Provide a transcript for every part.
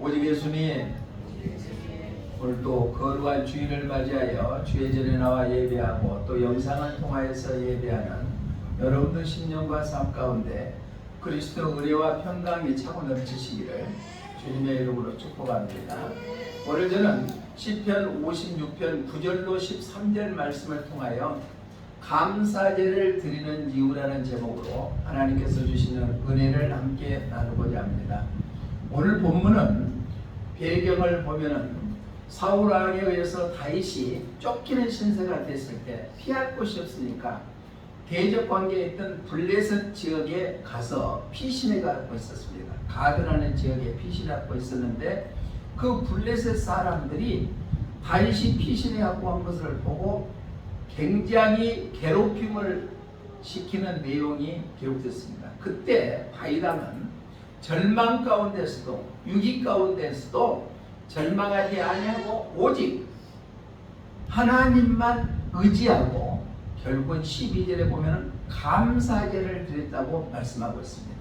오직 예수님, 오늘도 거룩한 주일을 맞이하여 주의 전에 나와 예배하고 또 영상을 통하여서 예배하는 여러분들 신령과 삶 가운데 그리스도 의뢰와 평강이 차고 넘치시기를 주님의 이름으로 축복합니다. 오늘 저는 시편 56편 9절로 13절 말씀을 통하여 감사제를 드리는 이유라는 제목으로 하나님께서 주시는 은혜를 함께 나누고자 합니다. 오늘 본문은 배경을 보면은 사울 왕에 의해서 다윗이 쫓기는 신세가 됐을 때 피할 곳이 없으니까 대적 관계에 있던 블레셋 지역에 가서 피신해 갖고 있었습니다. 가드라는 지역에 피신해 갖고 있었는데 그 블레셋 사람들이 다윗이 피신해 갖고 한 것을 보고 굉장히 괴롭힘을 시키는 내용이 기록됐습니다. 그때 다윗 왕은 절망 가운데서도 위기 가운데서도 절망하지 아니하고 오직 하나님만 의지하고 결국은 12절에 보면 감사제를 드렸다고 말씀하고 있습니다.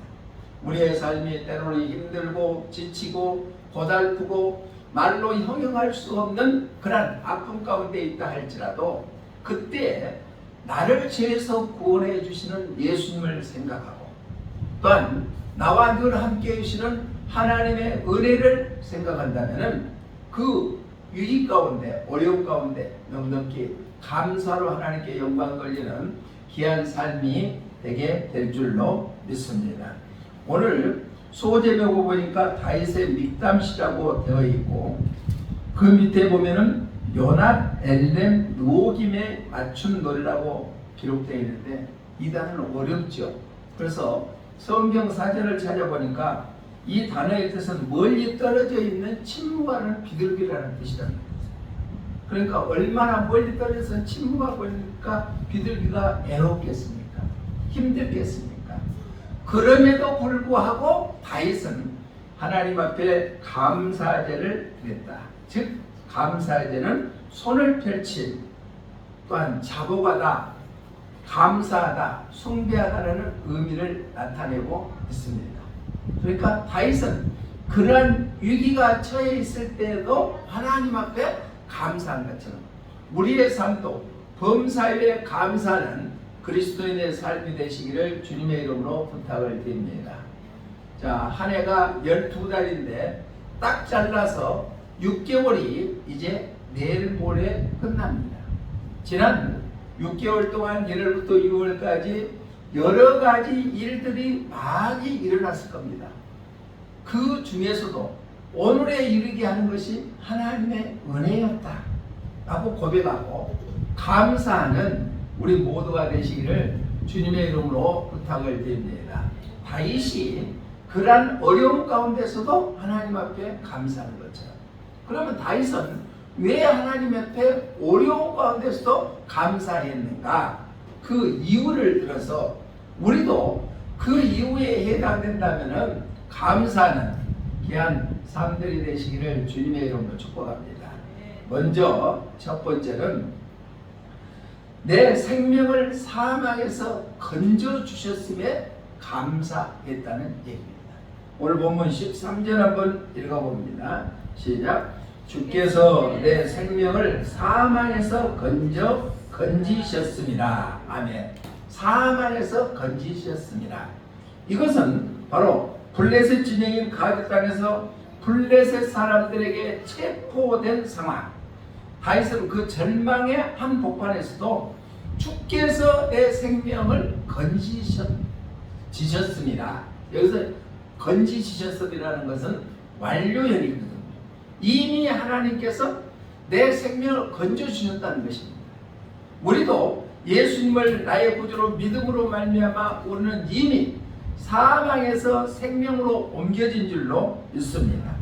우리의 삶이 때로는 힘들고 지치고 고달프고 말로 형용할 수 없는 그런 아픔 가운데 있다 할지라도 그때 나를 죄에서 구원해 주시는 예수님을 생각하고 또한 나와 늘 함께 해주시는 하나님의 은혜를 생각한다면 그 위기 가운데 어려움 가운데 넉넉히 감사로 하나님께 영광 돌리는 귀한 삶이 되게 될 줄로 믿습니다. 오늘 소제벽을 보니까 다윗의 믹담시라고 되어 있고 그 밑에 보면은 요낫 엘렘 누오김에 맞춘 노래라고 기록되어 있는데 이 단어는 어렵죠. 그래서 성경 사전을 찾아보니까 이 단어의 뜻은 멀리 떨어져 있는 침묵하는 비둘기라는 뜻이랍니다. 그러니까 얼마나 멀리 떨어져서 침묵하고 있으니까 비둘기가 애롭겠습니까? 힘들겠습니까? 그럼에도 불구하고 다윗은 하나님 앞에 감사제를 드렸다. 즉 감사제는 손을 펼친 또한 자복하다, 감사하다, 숭배하다라는 의미를 나타내고 있습니다. 그러니까 다윗은 그러한 위기가 처해 있을 때에도 하나님 앞에 감사한 것처럼 우리의 삶도 범사에 감사하는 그리스도인의 삶이 되시기를 주님의 이름으로 부탁을 드립니다. 자, 한 해가 12달인데 딱 잘라서 6개월이 이제 내일 모레 끝납니다. 지난 6개월 동안 1월부터 6월까지 여러 가지 일들이 많이 일어났을 겁니다. 그 중에서도 오늘에 이르게 하는 것이 하나님의 은혜였다 라고 고백하고 감사하는 우리 모두가 되시기를 주님의 이름으로 부탁을 드립니다. 다윗이 그러한 어려움 가운데서도 하나님 앞에 감사하는 것처럼 그러면 다윗은 왜 하나님 앞에 어려움 가운데서도 감사했는가? 그 이유를 들어서 우리도 그 이유에 해당된다면 감사하는 귀한 삶들이 되시기를 주님의 이름으로 축복합니다. 먼저 첫 번째는 내 생명을 사망에서 건져주셨음에 감사했다는 얘기입니다. 오늘 본문 13절 한번 읽어봅니다. 시작. 주께서 내 생명을 사망에서 건지셨습니다. 아멘. 사망에서 건지셨습니다. 이것은 바로 블레셋 진영인 가드 땅에서 블레셋 사람들에게 체포된 상황. 다윗은 그 절망의 한 복판에서도 주께서 내 생명을 건지셨습니다. 여기서 건지셨음이라는 것은 완료형이거든요. 이미 하나님께서 내 생명을 건져주셨다는 것입니다. 우리도 예수님을 나의 구주로 믿음으로 말미암아 우리는 이미 사망에서 생명으로 옮겨진 줄로 믿습니다.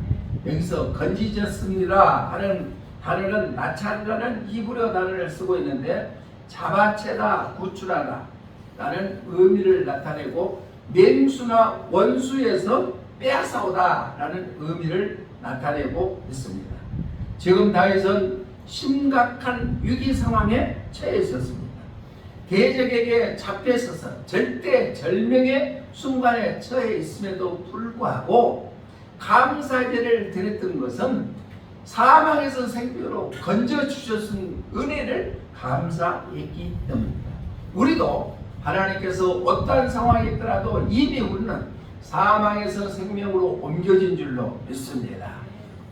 여기서 건지셨습니다 하는 단어는 나찰이라는 히브리어 단어를 쓰고 있는데 잡아채다, 구출하다 라는 의미를 나타내고 맹수나 원수에서 빼앗아오다 라는 의미를 나타내고 있습니다. 지금 다윗은 심각한 위기 상황에 처해 있었습니다. 대적에게 잡혀 있어서 절대 절명의 순간에 처해 있음에도 불구하고 감사제를 드렸던 것은 사망에서 생명으로 건져주셨은 은혜를 감사했기 때문입니다. 우리도 하나님께서 어떠한 상황이 있더라도 이미 우리는 사망에서 생명으로 옮겨진 줄로 믿습니다.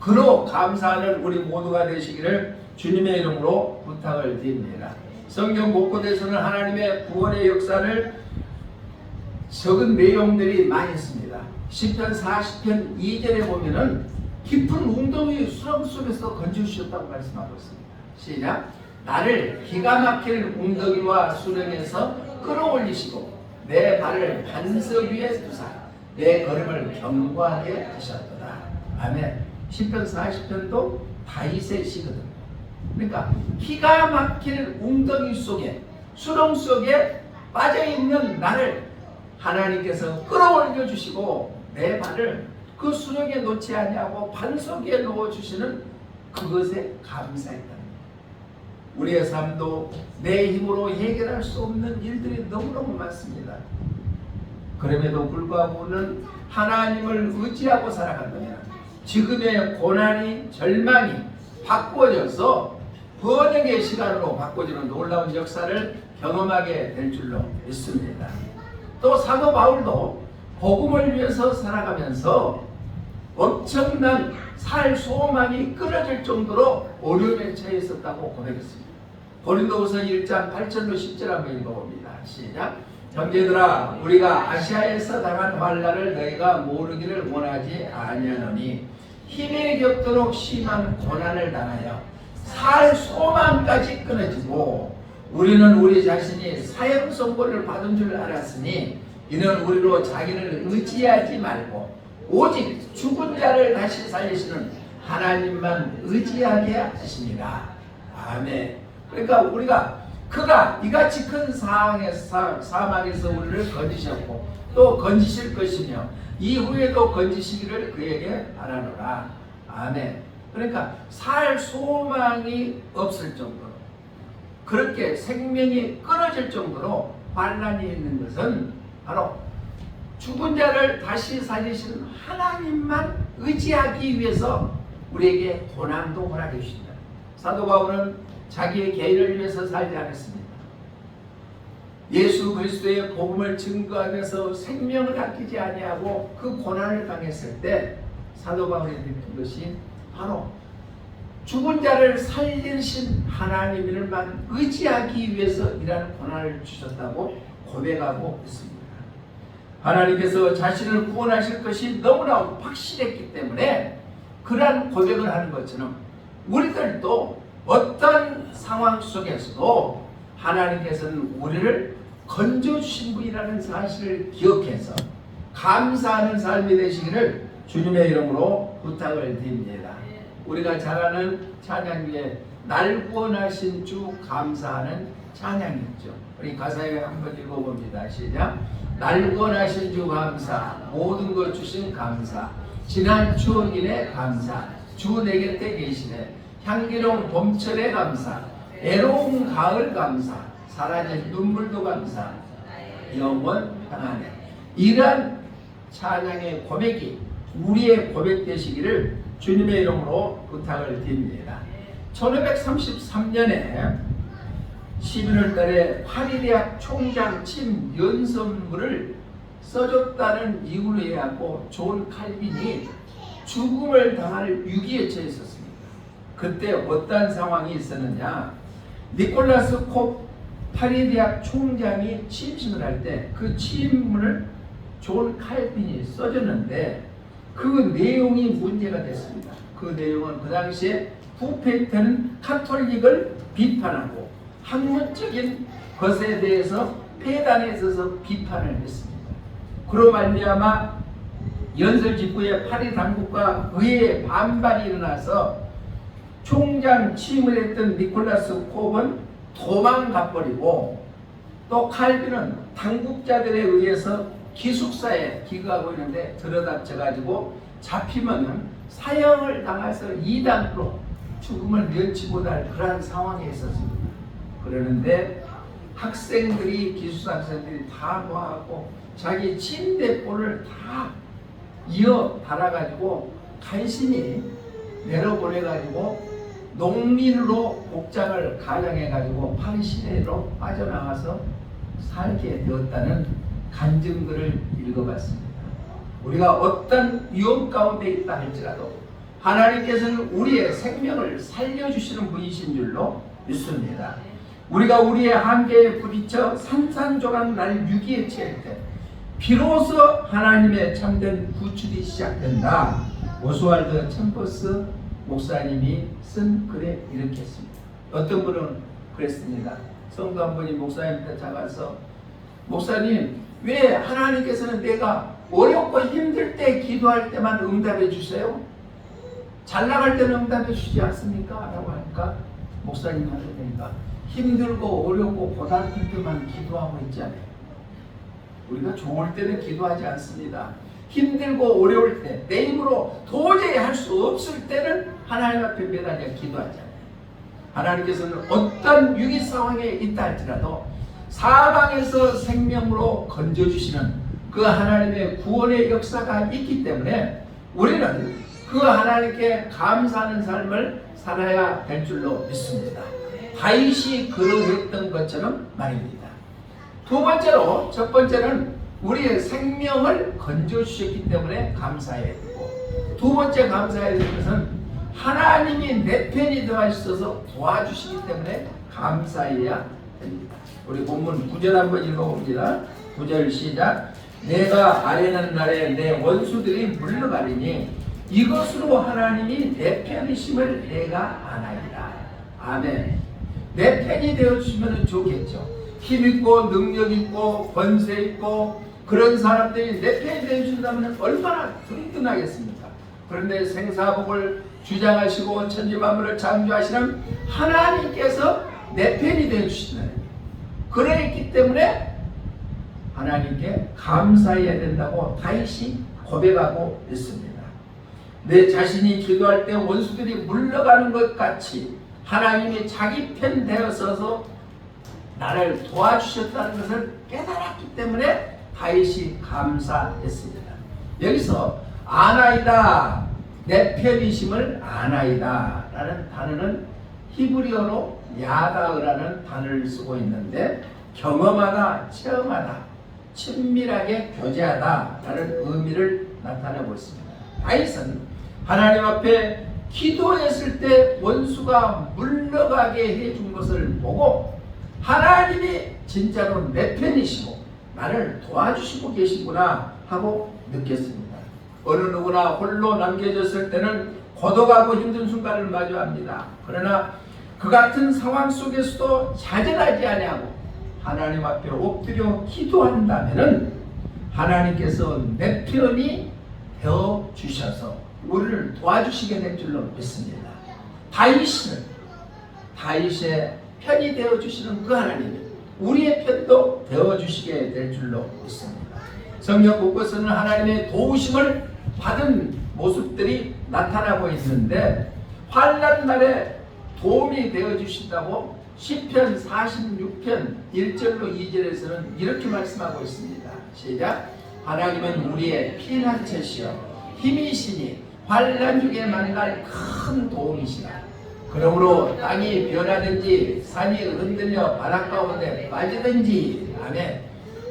그로 감사하는 우리 모두가 되시기를 주님의 이름으로 부탁을 드립니다. 성경 곳곳에서는 하나님의 구원의 역사를 적은 내용들이 많이 있습니다. 시편 40편 2절에 보면은 깊은 웅덩이 수렁 속에서 건져주셨다고 말씀하고 있습니다. 시작. 나를 기가 막힐 웅덩이와 수렁에서 끌어올리시고 내 발을 반석 위에 두사 내 걸음을 견고하게 하셨도다. 아멘. 시편 40편도 다윗의 시거든요. 그러니까 기가 막힐 웅덩이 속에 수렁 속에 빠져있는 나를 하나님께서 끌어올려 주시고 내 발을 그 수렁에 놓지 아니하고 반석 위에 놓아주시는 그것에 감사했다. 우리의 삶도 내 힘으로 해결할 수 없는 일들이 너무너무 많습니다. 그럼에도 불구하고 우리는 하나님을 의지하고 살아간다면 지금의 고난이 절망이 바꿔져서 번영의 시간으로 바꿔지는 놀라운 역사를 경험하게 될 줄로 믿습니다. 또 사도 바울도 복음을 위해서 살아가면서 엄청난 살 소망이 끊어질 정도로 어려움에 처해 있었다고 고백했습니다. 고린도후서 1장 8절로 10절 한번 읽어봅니다. 시작. 형제들아 우리가 아시아에서 당한 환난을 너희가 모르기를 원하지 아니하노니 힘이 겹도록 심한 고난을 당하여 살 소망까지 끊어지고 우리는 우리 자신이 사형 선고를 받은 줄 알았으니 이는 우리로 자기를 의지하지 말고 오직 죽은 자를 다시 살리시는 하나님만 의지하게 하시니라. 아멘. 그러니까 우리가 그가 이같이 큰 사망에서 우리를 건지셨고 또 건지실 것이며 이후에도 건지시기를 그에게 바라노라. 아멘. 그러니까 살 소망이 없을 정도로 그렇게 생명이 끊어질 정도로 환난이 있는 것은 바로 죽은 자를 다시 살리시는 하나님만 의지하기 위해서 우리에게 고난도 허락해 주신다. 사도 바울은 자기의 개인을 위해서 살지 않았습니다. 예수 그리스도의 복음을 증거하면서 생명을 아끼지 아니하고 그 고난을 당했을 때 사도 바울이 느낀 것이 바로 죽은 자를 살리신 하나님을만 의지하기 위해서 이러한 고난을 주셨다고 고백하고 있습니다. 하나님께서 자신을 구원하실 것이 너무나 확실했기 때문에 그러한 고백을 하는 것처럼 우리들도 어떤 상황 속에서도 하나님께서는 우리를 건져주신 분이라는 사실을 기억해서 감사하는 삶이 되시기를 주님의 이름으로 부탁을 드립니다. 우리가 잘 아는 찬양 중에 날 구원하신 주 감사하는 찬양이 있죠. 우리 가사에 한번 읽어봅니다. 시작. 날 구원하신 주 감사, 모든 것 주신 감사, 지난 추억인의 감사, 주 내 곁에 계시네, 향기로운 봄철의 감사, 애로운 가을 감사, 사라진 눈물도 감사, 영원 평안해. 이러한 찬양의 고백이 우리의 고백 되시기를 주님의 이름으로 부탁을 드립니다. 1533년에 11월 달에 파리대학 총장 침 연설문을 써줬다는 이유로 해갖고 존 칼빈이 죽음을 당할 위기에 처했었습니다. 그때 어떠한 상황이 있었느냐? 니콜라스 콥 파리대학 총장이 취임식을 할 때 그 취임문을 존 칼빈이 써줬는데 그 내용이 문제가 됐습니다. 그 내용은 그 당시에 부패했던 카톨릭을 비판하고 학문적인 것에 대해서 폐단에 있어서 비판을 했습니다. 그로 말미암아 연설 직후에 파리 당국과 의회의 반발이 일어나서 총장 취임을 했던 니콜라스 콥은 도망가 버리고 또 칼빈은 당국자들에 의해서 기숙사에 기거하고 있는데 들어닥쳐가지고 잡히면 사형을 당해서 이단으로 죽음을 면치 못할 그러한 상황에 있었습니다. 그러는데 학생들이 기숙사 학생들이 다 모아갖고 자기 침대꼴을 다 이어 달아가지고 간신히 내려보내가지고 농민으로 복장을 가장해가지고 팔시내로 빠져나가서 살게 되었다는 간증들을 읽어봤습니다. 우리가 어떤 위험 가운데 있다 할지라도 하나님께서는 우리의 생명을 살려주시는 분이신 줄로 믿습니다. 우리가 우리의 한계에 부딪혀 산산조각 날 위기에 처할 때 비로소 하나님의 참된 구출이 시작된다. 오스왈드 챔버스 목사님이 쓴 글에 이렇게 했습니다. 어떤 분은 그랬습니다. 성도 한 분이 목사님한테 찾아가서 목사님, 왜 하나님께서는 내가 어렵고 힘들 때 기도할 때만 응답해 주세요? 잘 나갈 때는 응답해 주지 않습니까? 라고 하니까 목사님 하시니까 힘들고 어렵고 고달플 때만 기도하고 있지 않아요. 우리가 좋을 때는 기도하지 않습니다. 힘들고 어려울 때, 내 힘으로 도저히 할 수 없을 때는 하나님 앞에 매달려 기도하잖아요. 하나님께서는 어떤 위기 상황에 있다 할지라도 사방에서 생명으로 건져주시는 그 하나님의 구원의 역사가 있기 때문에 우리는 그 하나님께 감사하는 삶을 살아야 될 줄로 믿습니다. 다윗이 그러했던 것처럼 말입니다. 두 번째로, 첫 번째는 우리의 생명을 건져주셨기 때문에 감사해야 되고, 두 번째 감사해야 될 것은 하나님이 내 편이 되어주셔서 도와주시기 때문에 감사해야 됩니다. 우리 본문 9절 한번 읽어봅니다. 9절 시작. 내가 아뢰는 날에 내 원수들이 물러가리니 이것으로 하나님이 내 편이심을 내가 아나이다. 아멘. 내 편이 되어주시면 좋겠죠. 힘있고 능력있고 권세있고 그런 사람들이 내 편이 되어준다면 얼마나 든든하겠습니까? 그런데 생사복을 주장하시고 천지만물을 창조하시는 하나님께서 내 편이 되어주시는, 그랬기 때문에 하나님께 감사해야 된다고 다윗이 고백하고 있습니다. 내 자신이 기도할 때 원수들이 물러가는 것 같이 하나님이 자기 편 되어서서 나를 도와주셨다는 것을 깨달았기 때문에 다윗이 감사했습니다. 여기서 아나이다, 내 편이심을 아나이다 라는 단어는 히브리어로 야다으라는 단어를 쓰고 있는데 경험하다, 체험하다, 친밀하게 교제하다 라는 의미를 나타내고 있습니다. 다윗은 하나님 앞에 기도했을 때 원수가 물러가게 해준 것을 보고 하나님이 진짜로 내 편이시고 나를 도와주시고 계시구나 하고 느꼈습니다. 어느 누구나 홀로 남겨졌을 때는 고독하고 힘든 순간을 마주합니다. 그러나 그 같은 상황 속에서도 좌절하지 아니하고 하나님 앞에 엎드려 기도한다면은 하나님께서 내 편이 되어 주셔서 우리를 도와주시게 될 줄로 믿습니다. 다윗의 편이 되어 주시는 그 하나님이 우리의 편도 되어 주시게 될 줄로 믿습니다. 성경 곳곳에는 하나님의 도우심을 받은 모습들이 나타나고 있는데 환난 날에 도움이 되어 주신다고 시편 46편 1절로 2절에서는 이렇게 말씀하고 있습니다. 시작. 하나님은 우리의 피난처시여 힘이시니 환난 중에 만날 큰 도움이시라. 그러므로 땅이 변하든지 산이 흔들려 바닷 가운데 빠지든지. 아멘.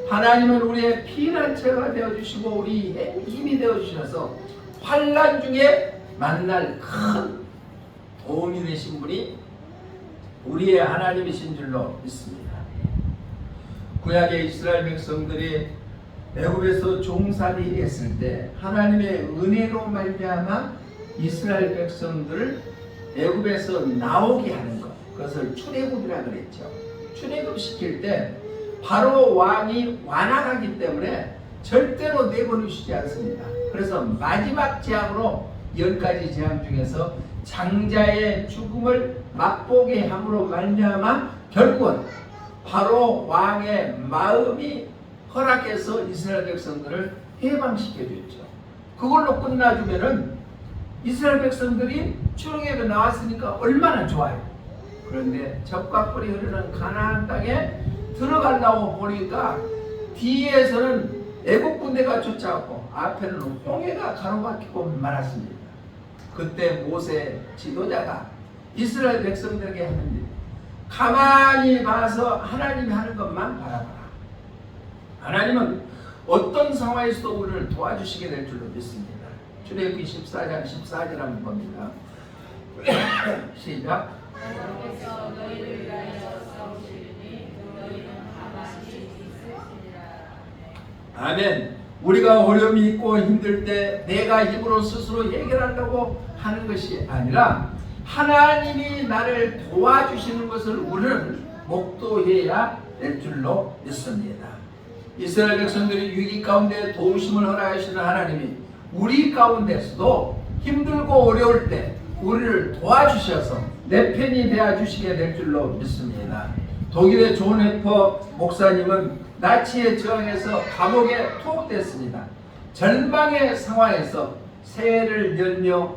하나님은 우리의 피난처가 되어주시고 우리 힘이 되어주셔서 환난 중에 만날 큰 도움이 되신 분이 우리의 하나님이신 줄로 믿습니다. 구약의 이스라엘 백성들이 애굽에서 종살이 했을 때 하나님의 은혜로 말미암아 이스라엘 백성들을 애굽에서 나오게 하는 것, 그것을 출애굽이라 그랬죠. 출애굽시킬 때 바로 왕이 완악하기 때문에 절대로 내보내주지 않습니다. 그래서 마지막 재앙으로 10가지 재앙 중에서 장자의 죽음을 맛보게 함으로 말미암아 결국은 바로 왕의 마음이 허락해서 이스라엘 백성들을 해방시켜줬죠. 그걸로 끝나주면은 이스라엘 백성들이 출애굽에 나왔으니까 얼마나 좋아요. 그런데 젖과 꿀이 흐르는 가나안 땅에 들어가려고 보니까 뒤에서는 애국 군대가 쫓아왔고 앞에는 홍해가 가로막히고 말았습니다. 그때 모세 지도자가 이스라엘 백성들에게 하는데 가만히 봐서 하나님이 하는 것만 바라봐라. 하나님은 어떤 상황에서도 우리를 도와주시게 될 줄로 믿습니다. 출애굽기 14장 14절 한번 봅니다. 시작. 여호와께서 너희를 위하여 싸우시리니 너희는 가만히 있으시리라. 아멘. 우리가 어려움이 있고 힘들 때 내가 힘으로 스스로 해결하려고 하는 것이 아니라 하나님이 나를 도와주시는 것을 우리는 목도해야 될 줄로 믿습니다. 이스라엘 백성들이 위기 가운데 도우심을 허락하시는 하나님이 우리 가운데서도 힘들고 어려울 때 우리를 도와주셔서 내 편이 되어주시게 될 줄로 믿습니다. 독일의 존 해퍼 목사님은 나치에 저항해서 감옥에 투옥됐습니다. 절망의 상황에서 새해를 열며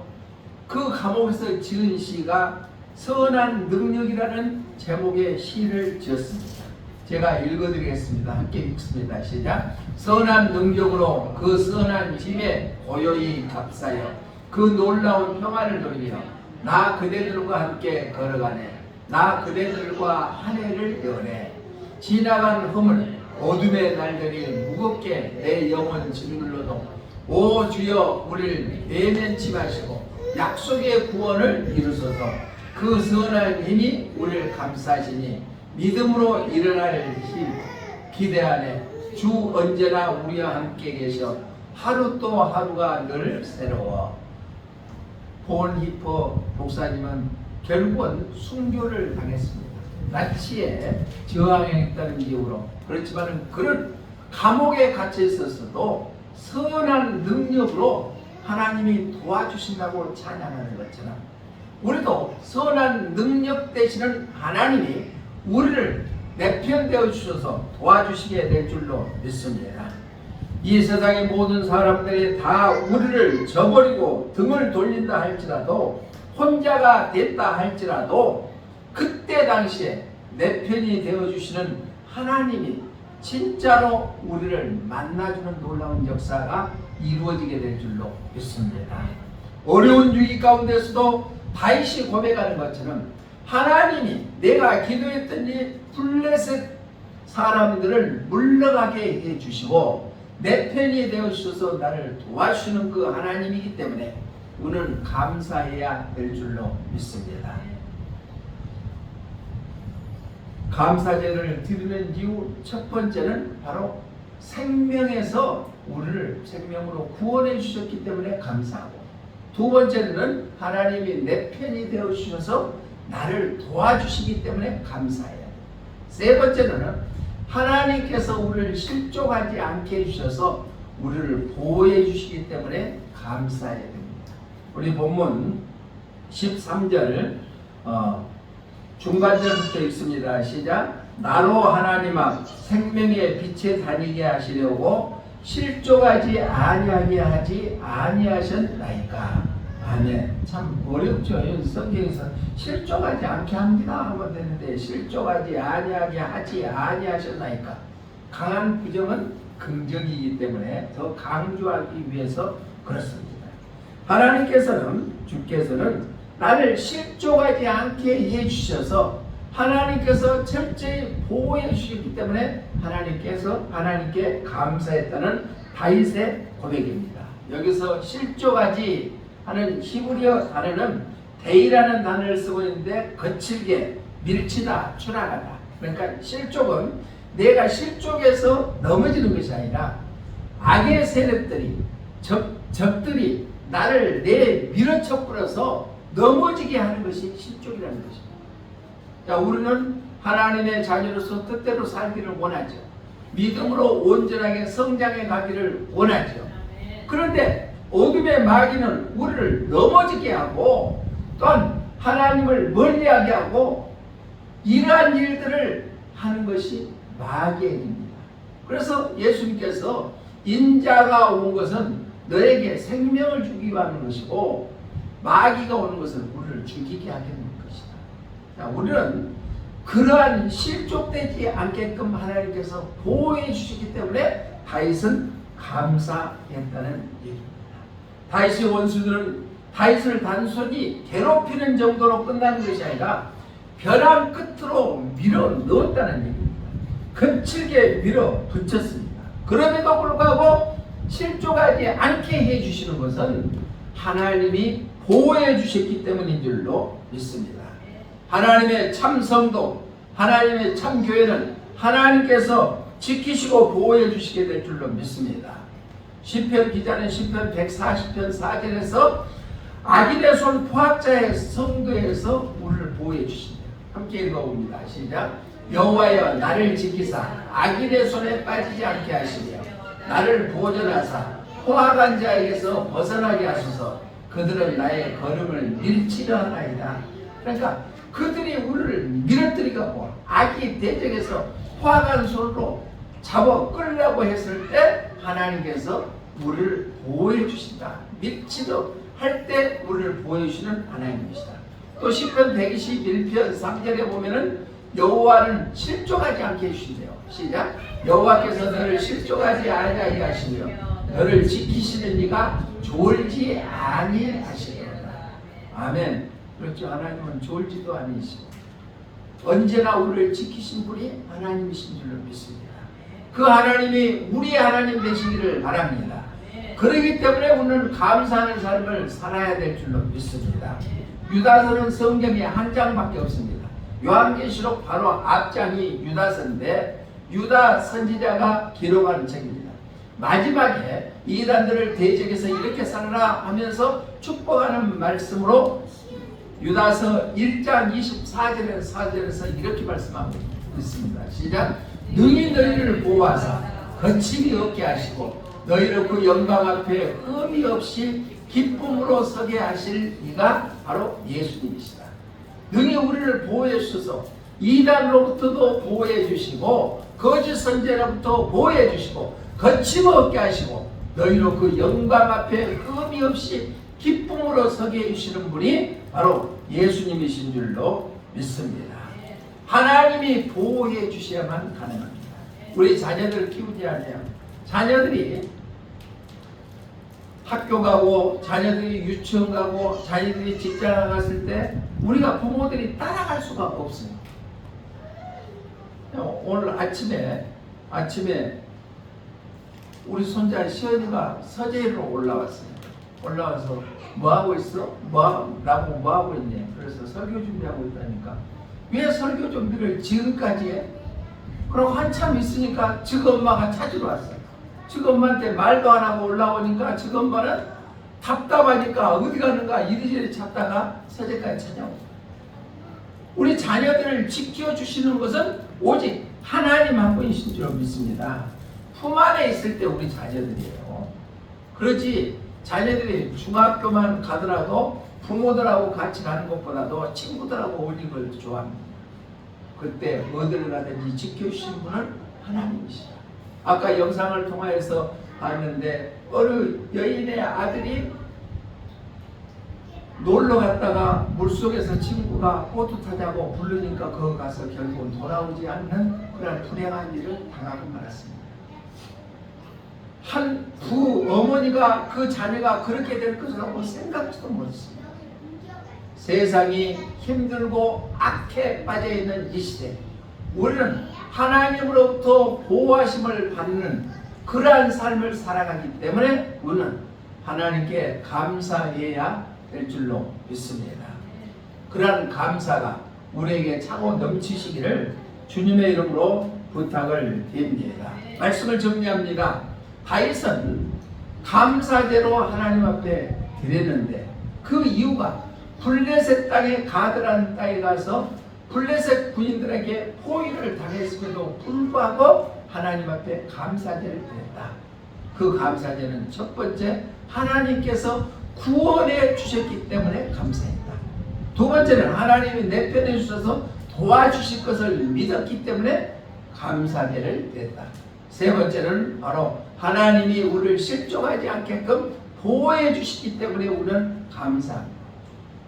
그 감옥에서 지은 시가 선한 능력이라는 제목의 시를 지었습니다. 제가 읽어드리겠습니다. 함께 읽습니다. 시작. 선한 능력으로 그 선한 집에 고요히 값싸여 그 놀라운 평화를 누리며 나 그대들과 함께 걸어가네. 나 그대들과 한 해를 여네. 지나간 허물 어둠의 날들이 무겁게 내 영혼 짓눌러도 오 주여 우리를 외면치 마시고 약속의 구원을 이루소서. 그 선한 힘이 우리를 감싸시니 믿음으로 일어날 힘 기대하네. 주 언제나 우리와 함께 계셔 하루 또 하루가 늘 새로워. 본 히퍼 목사님은 결국은 순교를 당했습니다. 나치에 저항했다는 이유로. 그렇지만 그런 감옥에 갇혀 있었어도 선한 능력으로 하나님이 도와주신다고 찬양하는 것처럼 우리도 선한 능력 되시는 하나님이 우리를 내 편 되어 주셔서 도와주시게 될 줄로 믿습니다. 이 세상의 모든 사람들이 다 우리를 저버리고 등을 돌린다 할지라도 혼자가 됐다 할지라도 그때 당시에 내 편이 되어주시는 하나님이 진짜로 우리를 만나주는 놀라운 역사가 이루어지게 될 줄로 믿습니다. 어려운 위기 가운데서도 다윗이 고백하는 것처럼 하나님이 내가 기도했던 이 블레셋 사람들을 물러가게 해주시고 내 편이 되어주셔서 나를 도와주시는 그 하나님이기 때문에 우리는 감사해야 될 줄로 믿습니다. 감사제를 드리는 이유 첫 번째는 바로 생명에서 우리를 생명으로 구원해 주셨기 때문에 감사하고, 두 번째는 하나님이 내 편이 되어 주셔서 나를 도와주시기 때문에 감사해요. 세 번째는 하나님께서 우리를 실족하지 않게 해주셔서 우리를 보호해 주시기 때문에 감사해야 됩니다. 우리 본문 13절 중간절부터 읽습니다. 시작. 나로 하나님 앞 생명의 빛에 다니게 하시려고 실족하지 아니하게 하지 아니하셨나이까. 아멘. 참 어렵죠. 성경에서 실족하지 않게 합니다 하면 되는데 실족하지 아니하게 하지 아니하셨나이까. 강한 부정은 긍정이기 때문에 더 강조하기 위해서 그렇습니다. 하나님께서는, 주께서는 나를 실족하지 않게 해주셔서 하나님께서 철저히 보호해 주시기 때문에 하나님께 감사했다는 다윗의 고백입니다. 여기서 실족하지 하는 히브리어 단어는 데이라는 단어를 쓰고 있는데 거칠게 밀치다, 추락하다. 그러니까 실족은 내가 실족해서 넘어지는 것이 아니라 악의 세력들이, 적들이 나를 밀어쳐 뿌려서 넘어지게 하는 것이 실족이라는 것입니다. 자, 우리는 하나님의 자녀로서 뜻대로 살기를 원하죠. 믿음으로 온전하게 성장해 가기를 원하죠. 그런데 어둠의 마귀는 우리를 넘어지게 하고 또한 하나님을 멀리하게 하고 이러한 일들을 하는 것이 마귀의 일입니다. 그래서 예수님께서 인자가 온 것은 너에게 생명을 주기 위한 것이고 마귀가 오는 것은 우리를 죽이게 하겠는 것이다. 자, 우리는 그러한 실족되지 않게끔 하나님께서 보호해 주시기 때문에 다윗은 감사했다는 얘기입니다. 다윗의 원수들은 다윗을 단순히 괴롭히는 정도로 끝나는 것이 아니라 벼랑 끝으로 밀어 넣었다는 얘기입니다. 거칠게 밀어 붙였습니다. 그럼에도 불구하고 실족하지 않게 해주시는 것은 하나님이 보호해 주셨기 때문인 줄로 믿습니다. 하나님의 참 성도, 하나님의 참 교회는 하나님께서 지키시고 보호해 주시게 될 줄로 믿습니다. 시편 기자는 시편 140편 4절에서 악인의 손 포악자의 성도에서 우리를 보호해 주신다. 함께 읽어봅니다. 시작. 여호와여 나를 지키사 악인의 손에 빠지지 않게 하시며 나를 보존하사 포악한 자에게서 벗어나게 하소서. 그들은 나의 걸음을 밀치려 하나이다. 그러니까 그들이 우리를 밀어뜨리고 악이 대적해서 포악한 손으로 잡아 끌려고 했을 때 하나님께서 우리를 보호해 주신다. 밀치도 할 때 우리를 보호해 주시는 하나님이시다. 또 시편 121편 3절에 보면은 여호와는 실족하지 않게 해주신대요. 시작. 여호와께서 너를 실족하지 아니하게 하시며 너를 지키시는 이가 졸지 아니하시리로다. 아멘. 그렇죠. 하나님은 졸지도 아니시고 언제나 우리를 지키신 분이 하나님이신 줄로 믿습니다. 그 하나님이 우리의 하나님 되시기를 바랍니다. 그렇기 때문에 우리는 감사하는 삶을 살아야 될 줄로 믿습니다. 유다서는 성경에 한 장밖에 없습니다. 요한계시록 바로 앞장이 유다서인데 유다 선지자가 기록한 책입니다. 마지막에 이단들을 대적해서 이렇게 살아라 하면서 축복하는 말씀으로 유다서 1장 24절에서 4절에서 이렇게 말씀하고 있습니다. 시작. 능히 너희를 보호하사 거침이 없게 하시고 너희를 그 영광 앞에 흠이 없이 기쁨으로 서게 하실 이가 바로 예수님이시다. 능히 우리를 보호해 주셔서 이단으로부터도 보호해 주시고 거짓 선지자로부터 보호해 주시고 거침없게 하시고 너희로 그 영광 앞에 흠이 없이 기쁨으로 서게 해주시는 분이 바로 예수님이신 줄로 믿습니다. 하나님이 보호해 주셔야만 가능합니다. 우리 자녀들을 키우지 않아요. 자녀들이 학교 가고 자녀들이 유치원 가고 자녀들이 직장 나갔을 때 우리가 부모들이 따라갈 수가 없어요. 오늘 아침에 우리 손자 시연이가 서재로 올라왔어요. 올라와서 뭐하고 있어? 나보고 뭐하고 있니? 그래서 설교 준비하고 있다니까. 왜 설교 준비를 지금까지 해? 그럼 한참 있으니까 즉 엄마가 찾으러 왔어요. 즉 엄마한테 말도 안 하고 올라오니까 즉 엄마는 답답하니까 어디 가는가 이리저리 찾다가 서재까지 찾아오고. 우리 자녀들을 지켜주시는 것은 오직 하나님 한 분이신 줄 믿습니다. 품 안에 있을 때 우리 자녀들이에요. 그렇지 자녀들이 중학교만 가더라도 부모들하고 같이 가는 것보다도 친구들하고 어울리는 걸 좋아합니다. 그때 어디를 가든지 지켜주시는 분은 하나님이시다. 아까 영상을 통하여서 봤는데 어느 여인의 아들이 놀러 갔다가 물속에서 친구가 보트 타자고 부르니까 거기 가서 결국은 돌아오지 않는 그런 불행한 일을 당하고 말았습니다. 한 부어머니가 그 자녀가 그렇게 될 것이라고 생각지도 못했습니다. 세상이 힘들고 악해 빠져있는 이 시대 우리는 하나님으로부터 보호하심을 받는 그러한 삶을 살아가기 때문에 우리는 하나님께 감사해야 될 줄로 믿습니다. 그러한 감사가 우리에게 차고 넘치시기를 주님의 이름으로 부탁을 드립니다. 말씀을 정리합니다. 다윗은 감사제로 하나님 앞에 드렸는데 그 이유가 블레셋 땅에 가드라는 땅에 가서 블레셋 군인들에게 포위를 당했음에도 불구하고 하나님 앞에 감사제를 드렸다. 그 감사제는 첫 번째 하나님께서 구원해 주셨기 때문에 감사했다. 두 번째는 하나님이 내 편에 주셔서 도와주실 것을 믿었기 때문에 감사제를 드렸다. 세 번째는 바로 하나님이 우리를 실족하지 않게끔 보호해 주시기 때문에 우리는 감사합니다.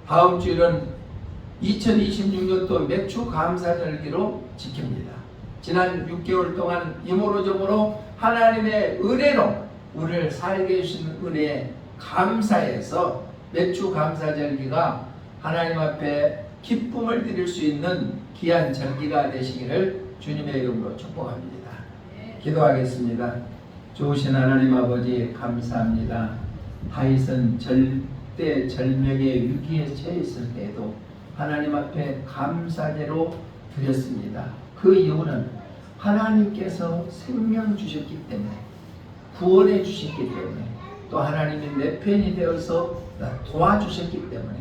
다음 주일은 2026년도 매주 감사절기로 지킵니다. 지난 6개월 동안 이모로저모로 하나님의 은혜로 우리를 살게 해주신 은혜에 감사해서 맥주 감사절기가 하나님 앞에 기쁨을 드릴 수 있는 귀한 절기가 되시기를 주님의 이름으로 축복합니다. 기도하겠습니다. 좋으신 하나님 아버지 감사합니다. 다윗은 절대절명의 위기에 처해 있을 때에도 하나님 앞에 감사제로 드렸습니다. 그 이유는 하나님께서 생명 주셨기 때문에, 구원해 주셨기 때문에, 또 하나님이 내 편이 되어서 도와주셨기 때문에,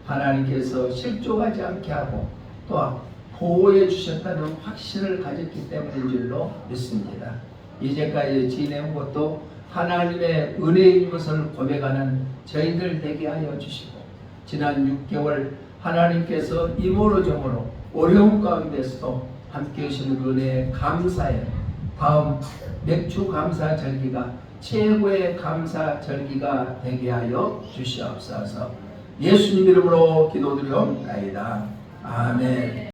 하나님께서 실족하지 않게 하고 또 보호해 주셨다는 확신을 가졌기 때문인 줄로 믿습니다. 이제까지 지내온 것도 하나님의 은혜인 것을 고백하는 저희들 되게 하여 주시고, 지난 6개월 하나님께서 이모로 저모로 어려운 가운데서도 함께 하시는 그 은혜에 감사해 다음 맥주 감사 절기가 최고의 감사 절기가 되게 하여 주시옵소서. 예수님 이름으로 기도드리옵나이다. 아멘.